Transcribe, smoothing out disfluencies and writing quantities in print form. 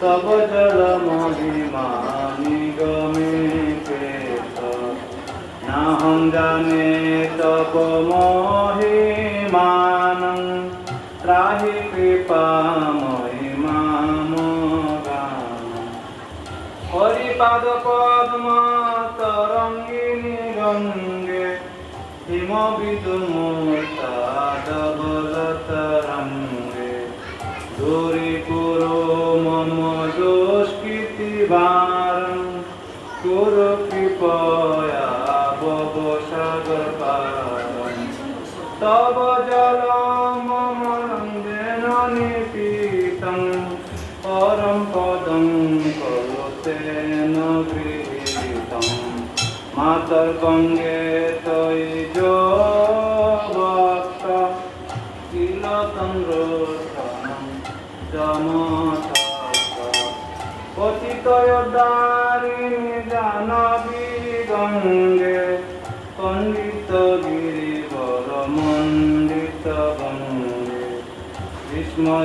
তব জল মহিমা নিগমে পেত নাহং জানে তব মহিমানং ত্রাহি কৃপাময়ি মাম গানং হরিপাদ পদ্ম তরঙ্গিনী গঙ্গে হিমবিদুমুক্তাডবলতরঙ্গে দূরীকুরু মম দুষ্কৃতিভারং কুরু কৃপয়া ভবসাগরপারং তব জলম মম রঞ্জেন নিপীতং পরম পদং কলুতেন গৃহীতং মাতর্গঙ্গে তৈজ ভক্ত কিলতন্দ্রোত্তমং যমতস্ত পতিতয়োদ্ধারিণী জাহ্নবী গঙ্গে পণ্ডিত গিরিবর মণ্ডিত গঙ্গে ভীষ্ম